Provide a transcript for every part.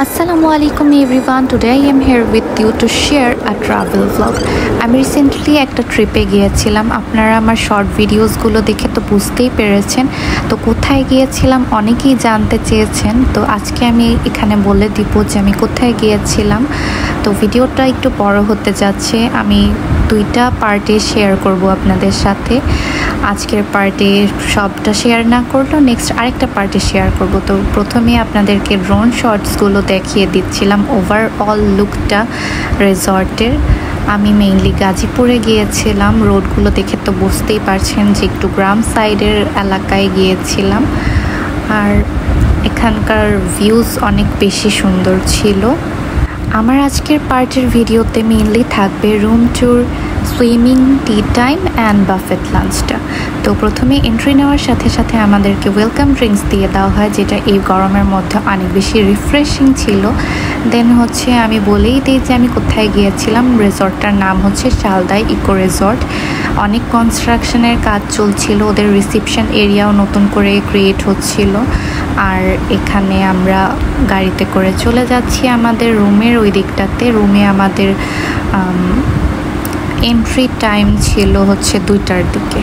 Assalamualaikum everyone. Today I am here with you to share a travel vlog. আমি recently একটা ট্রিপে গিয়েছিলাম। আপনারা আমার শর্ট ভিডিওসগুলো দেখে তো বুঝতেই পেরেছেন। তো কোথায় গিয়েছিলাম অনেকেই জানতে চেয়েছেন। তো আজকে আমি এখানে বলে দিব যে আমি কোথায় গিয়েছিলাম। তো ভিডিওটা একটু বড় হতে যাচ্ছে। আমি দুইটা পার্টে শেয়ার করব আপনাদের সাথে। আজকের পার্টে সবটা শেয়ার না করলেও নেক্সট আরেকটা পার্টে শেয়ার করব। তো প্রথমে আপনাদেরকে ড্রোন শটসগুলো দেখিয়ে দিচ্ছিলাম ওভারঅল লুকটা রিসর্টের। আমি মেইনলি গাজীপুরে গিয়েছিলাম। রোডগুলো দেখে তো বুঝতেই পারছেন যে একটু গ্রাম সাইডের এলাকায় গিয়েছিলাম, আর এখানকার ভিউজ অনেক বেশি সুন্দর ছিল। আমার আজকের পার্টের ভিডিওতে মেইনলি থাকবে room tour, swimming, tea time and buffet লাঞ্চটা। তো প্রথমে এন্ট্রি নেওয়ার সাথে সাথে আমাদেরকে ওয়েলকাম ড্রিঙ্কস দিয়ে দেওয়া হয়, যেটা এই গরমের মধ্যে অনেক বেশি রিফ্রেশিং ছিল। দেন হচ্ছে আমি বলেই দিই যে আমি কোথায় গিয়েছিলাম। রিসর্টটার নাম হচ্ছে শালদাই ইকো রিসর্ট। অনেক কনস্ট্রাকশনের কাজ চলছিল, ওদের রিসেপশন এরিয়াও নতুন করে ক্রিয়েট হচ্ছিল। আর এখানে আমরা গাড়িতে করে চলে যাচ্ছি আমাদের রুমের ওই দিকটাতে। রুমে আমাদের এন্ট্রি টাইম ছিল হচ্ছে 2টার দিকে,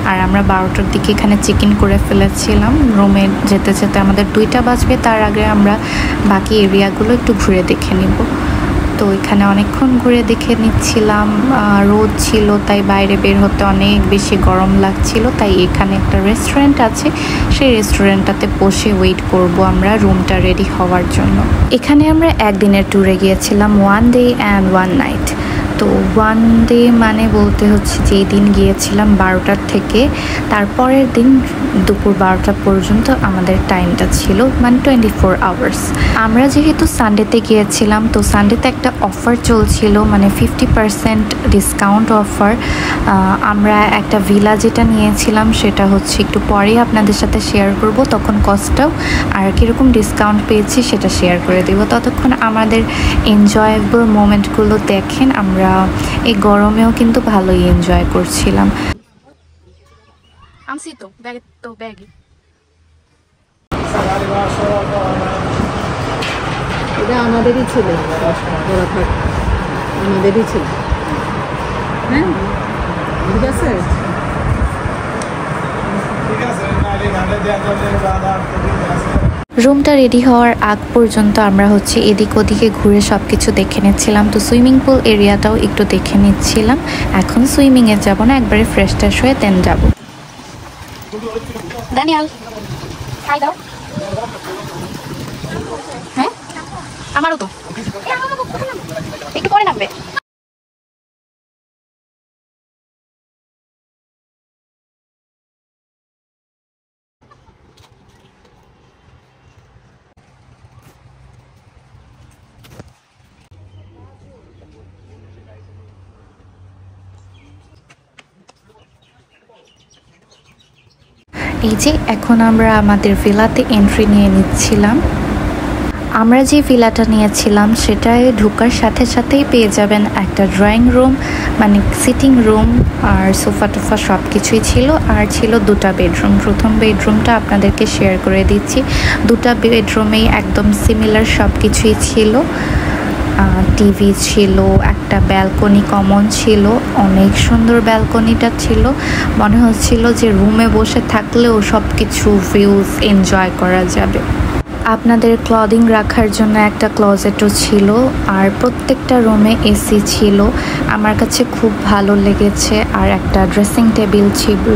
আর আমরা 12টার দিকে এখানে চেক ইন করে ফেলেছিলাম। রুমে যেতে যেতে আমাদের 2টা বাজবে, তার আগে আমরা বাকি এরিয়াগুলো একটু ঘুরে দেখে নিব। তো এখানে অনেকক্ষণ ঘুরে দেখে নিচ্ছিলাম। রোদ ছিল, তাই বাইরে বের হতে অনেক বেশি গরম লাগছিল। তাই এখানে একটা রেস্টুরেন্ট আছে, সেই রেস্টুরেন্টটাতে বসে ওয়েট করব আমরা রুমটা রেডি হওয়ার জন্য। এখানে আমরা একদিনের ট্যুরে গিয়েছিলাম, 1 ডে অ্যান্ড 1 নাইট। তো 1 ডে মানে বলতে হচ্ছে যেই দিন গিয়েছিলাম 12টার থেকে তারপরের দিন দুপুর 12টা পর্যন্ত আমাদের টাইমটা ছিল, মানে 24 আওয়ার্স। আমরা যেহেতু সানডেতে গিয়েছিলাম, তো সানডেতে একটা অফার চলছিল, মানে 50% ডিসকাউন্ট অফার। আমরা একটা ভিলা যেটা নিয়েছিলাম সেটা হচ্ছে একটু পরেই আপনাদের সাথে শেয়ার করব, তখন কস্টটাও আর কীরকম ডিসকাউন্ট পেয়েছি সেটা শেয়ার করে দেব। ততক্ষণ আমাদের এনজয়েবল মোমেন্টগুলো দেখেন। আমরা এই গরমেও কিন্তু ভালোই এনজয় করছিলাম। এটা আমাদেরই ছিল, আমাদেরই ছিল। হ্যাঁ ঠিক আছে। রুমটা রেডি হওয়ার আগ পর্যন্ত আমরা হচ্ছে এদিক ওদিকে ঘুরে সব কিছু দেখে নিচ্ছিলাম। তো সুইমিং পুল এরিয়াটাও একটু দেখে নিচ্ছিলাম। এখন সুইমিংয়ে যাব না, একবারে ফ্রেশ ট্রেশ হয়ে দেন যাব। দানিয়াল খাই দাও। হ্যাঁ আমারও তো একটু পরে নামবে। এই যে এখন আমরা আমাদের ভিলাতে এন্ট্রি নিয়ে নিচ্ছিলাম। আমরা যে ভিলাটা নিয়েছিলাম সেটায় ঢোকার সাথে সাথেই পেয়ে যাবেন একটা ড্রয়িং রুম, মানে সিটিং রুম, আর সোফা টোফা সব কিছুই ছিল। আর ছিল 2টা বেডরুম। প্রথম বেডরুমটা আপনাদেরকে শেয়ার করে দিচ্ছি। 2টা বেডরুমেই একদম সিমিলার সব কিছুই ছিল। টিভি ছিল, একটা ব্যালকনি কমন ছিল, অনেক সুন্দর ব্যালকনিটা ছিল। মনে হচ্ছিল যে রুমে বসে থাকলেও সব কিছু ভিউজ এনজয় করা যাবে। আপনাদের ক্লদিং রাখার জন্য একটা ক্লোজেটও ছিল, আর প্রত্যেকটা রুমে এসি ছিল। আমার কাছে খুব ভালো লেগেছে। আর একটা ড্রেসিং টেবিল ছিল,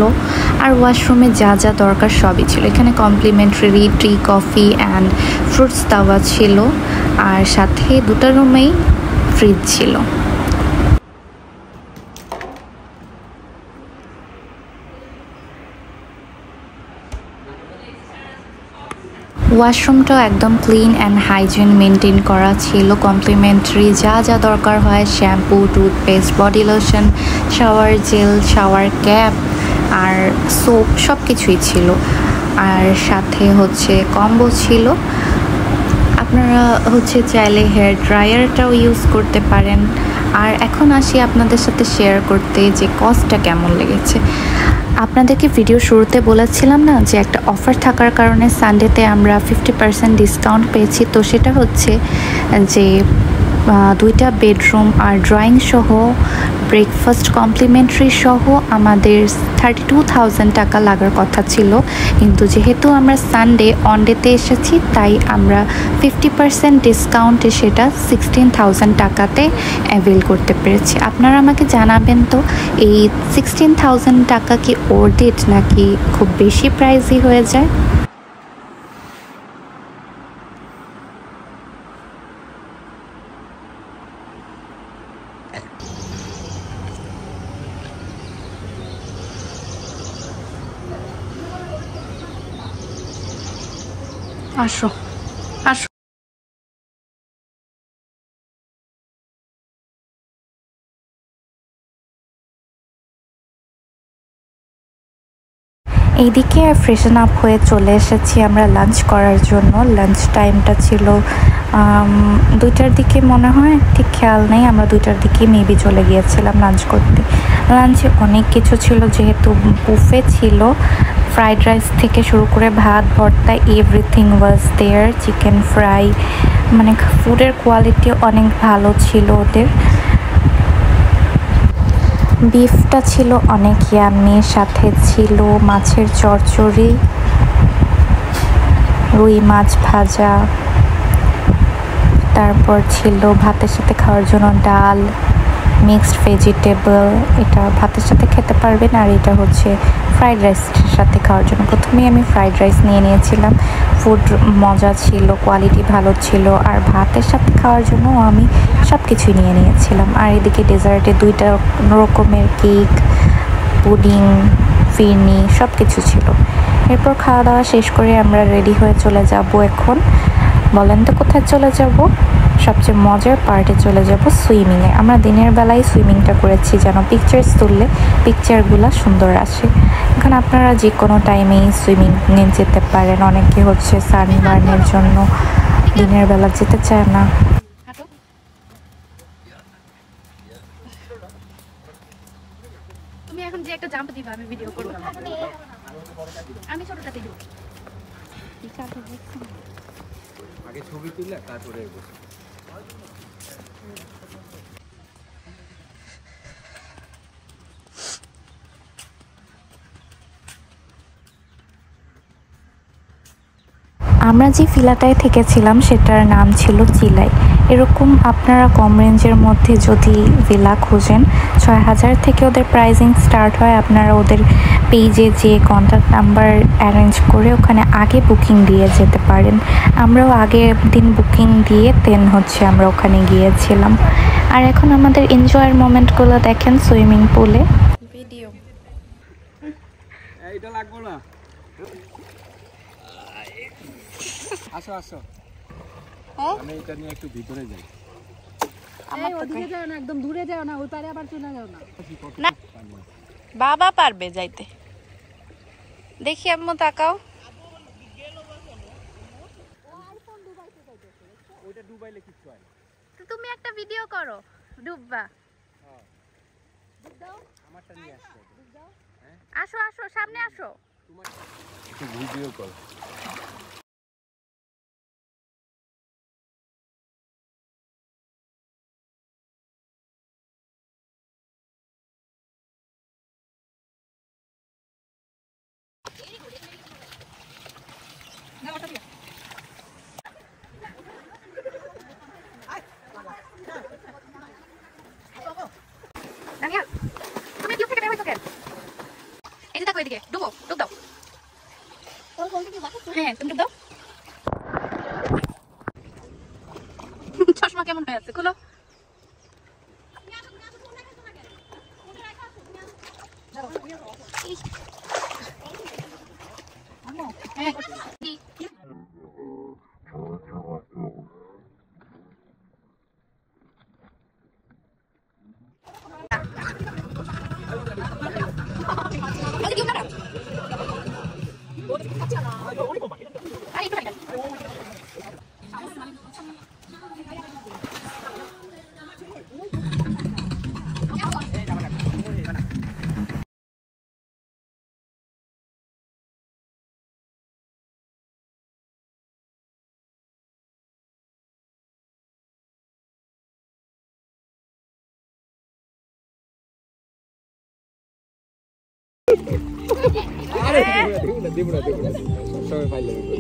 আর ওয়াশরুমে যা যা দরকার সবই ছিল। এখানে complimentary tea, coffee and fruits দেওয়া ছিল, আর সাথে 2টা রুমেই ফ্রিজ ছিল। ওয়াশরুমটাও একদম ক্লিন অ্যান্ড হাইজিন মেনটেন করা ছিল। কমপ্লিমেন্টারি যা যা দরকার হয়, shampoo, toothpaste, body lotion, shower gel, shower cap আর সোপ সব কিছুই ছিল। আর সাথে হচ্ছে কম্বো ছিল। আপনারা হচ্ছে চাইলে হেয়ার ড্রায়ারটাও ইউজ করতে পারেন। আর এখন আসি আপনাদের সাথে শেয়ার করতে যে কস্টটা কেমন লেগেছে। আপনাদেরকে ভিডিও শুরুতে বলেছিলাম না যে একটা অফার থাকার কারণে সানডেতে আমরা 50% ডিসকাউন্ট পেয়েছি। তো সেটা হচ্ছে যে 2টা বেডরুম আর ড্রয়িং সহ ব্রেকফাস্ট কমপ্লিমেন্টারি সহ আমাদের 32,000 টাকা লাগার কথা ছিল, কিন্তু যেহেতু আমরা সানডে অনডেতে এসেছি তাই আমরা 50% ডিসকাউন্টে সেটা 16,000 টাকাতে অ্যাভেল করতে পেরেছি। আপনারা আমাকে জানাবেন তো এই 16,000 টাকা কি ওর্থ নাকি খুব বেশি প্রাইসই হয়ে যায়? আসো আসো। এইদিকে ফ্রেশন আপ হয়ে চলে এসেছি আমরা লাঞ্চ করার জন্য। লাঞ্চ টাইমটা ছিল 2টার দিকে মনে হয়, ঠিক খেয়াল নেই। আমরা 2টার দিকে মেবি চলে গিয়েছিলাম লাঞ্চ করতে। লাঞ্চে অনেক কিছু ছিল, যেহেতু বুফে ছিল। ফ্রাইড রাইস থেকে শুরু করে ভাত ভর্তা everything was there, chicken fry, মানে ফুডের কোয়ালিটি অনেক ভালো ছিল ওদের। বিফটা ছিল অনেক ইয়াম্মি, সাথে ছিল মাছের চচ্চড়ি, রুই মাছ ভাজা, তারপর ছিল ভাতের সাথে খাওয়ার জন্য ডাল, মিক্সড ভেজিটেবল, এটা ভাতের সাথে খেতে পারবেন। আর এটা হচ্ছে ফ্রাইড রাইসের সাথে খাওয়ার জন্য। প্রথমেই আমি ফ্রাইড রাইস নিয়ে নিয়েছিলাম। ফুড মজা ছিল, কোয়ালিটি ভালো ছিল, আর ভাতের সাথে খাওয়ার জন্য আমি সব কিছুই নিয়ে নিয়েছিলাম। আর এদিকে ডেজার্টে 2টা রকমের কেক, পুডিং, ফিরনি সব কিছু ছিল। এরপর খাওয়া দাওয়া শেষ করে আমরা রেডি হয়ে চলে যাব। এখন বলেন তো কোথায় চলে যাব? সবচেয়ে মজার পার্টে চলে যাব, সুইমিংয়ে। আমরা দিনের বেলায় সুইমিংটা করেছি যেন পিকচার্স তুললে পিকচারগুলো সুন্দর আসে। এখন আপনারা যে কোনো টাইমেই সুইমিংয়ে যেতে পারেন। অনেকে হচ্ছে সানবার্নের জন্য দিনের বেলা যেতে চায় না। তুমি এখন যে একটা জাম্প দিবা আমি ভিডিও করব। আমি ছোটটাতে দিব। আগে ছবি তুললে তারপরে এগো। আমরা যে ভিলাটায় থেকেছিলাম সেটার নাম ছিল চিলাই। এরকম আপনারা কম রেঞ্জের মধ্যে যদি ভিলা খুঁজেন, 6,000 থেকে ওদের প্রাইজিং স্টার্ট হয়। আপনারা ওদের পেজে যে কন্ট্যাক্ট নাম্বার অ্যারেঞ্জ করে ওখানে আগে বুকিং দিয়ে যেতে পারেন। আমরাও আগের দিন বুকিং দিয়ে দেন হচ্ছে আমরা ওখানে গিয়েছিলাম। আর এখন আমাদের এনজয়ের মোমেন্টগুলো দেখেন সুইমিং পুলে। ভিডিও এইটা লাগবে না। আসো আসো, আমি এটা নিয়ে একটু ভিতরে যাই। এই ওদিকে যাও না, একদম দূরে যাও না, ওই পারে আবার চলে যাও না। না বাবা পারবে যাইতে। দেখি আম্মু তাকাও। ওইটা ডুবাইলে কিচ্ছু হয় না। তো তুমি একটা ভিডিও করো ডুববা। আমারটা নিয়ে আসতে হবে। আসো আসো সামনে আসো। একটু ভিডিও করো। দানিয়াল তুমি টিউব থেকে বের হইছো কেন? এই যে দেখো এদিকে ডুবো, ডুব দাও। হ্যাঁ তুমি ডুব দাও। চশমা কেমন হয়ে আছে খুলো। হ্যাঁ আরে দিব না সবাই ফাইল লাগবে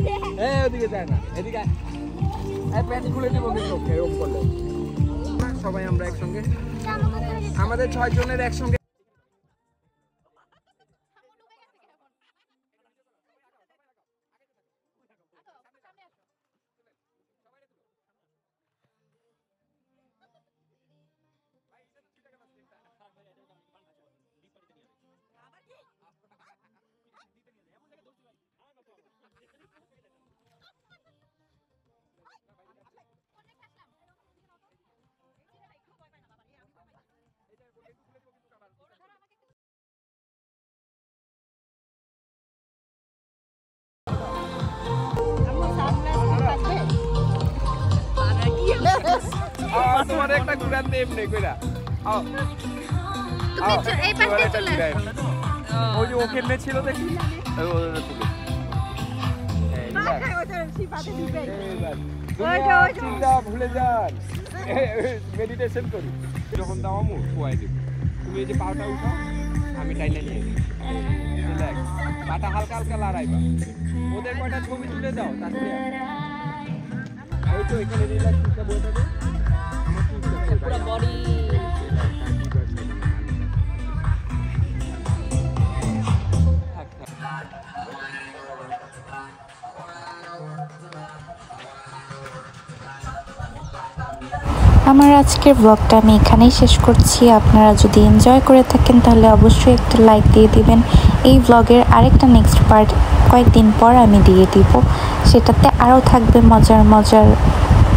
ওদিকে যায় না এদিকে প্যান্ট খুলে দিব কিন্তু এরকম করলে সবাই আমরা একসঙ্গে আমাদের 6 জনের একসঙ্গে তোমার একটা ঘুরান দে এমনি কইরা তুমি এই পাশে চলে ওই যে ওকে নে ছিল দেখি ভুলে যান মেডিটেশন করি যখন দাও আমু খুয়াই দেব তুমি এই যে পাটা উঠাও আমি টাইলে নিয়ে রিল্যাক্স পাটা হালকা হালকা লড়াইবা ওদের কয়টা ছবি তুলে দাও তাহলে ওই তো এখানে রিল্যাক্স করতে বসে থাকো পুরো বডি আমার আজকের ব্লগটা আমি এখানেই শেষ করছি। আপনারা যদি এনজয় করে থাকেন তাহলে অবশ্যই একটা লাইক দিয়ে দিবেন। এই ব্লগের আরেকটা নেক্সট পার্ট কয়েকদিন পর আমি দিয়ে দিব, সেটাতে আরও থাকবে মজার মজার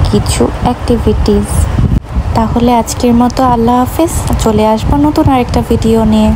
কিছু অ্যাক্টিভিটিস। তাহলে আজকের মতো আল্লাহ হাফেজ, চলে আসবো নতুন আরেকটা ভিডিও নিয়ে।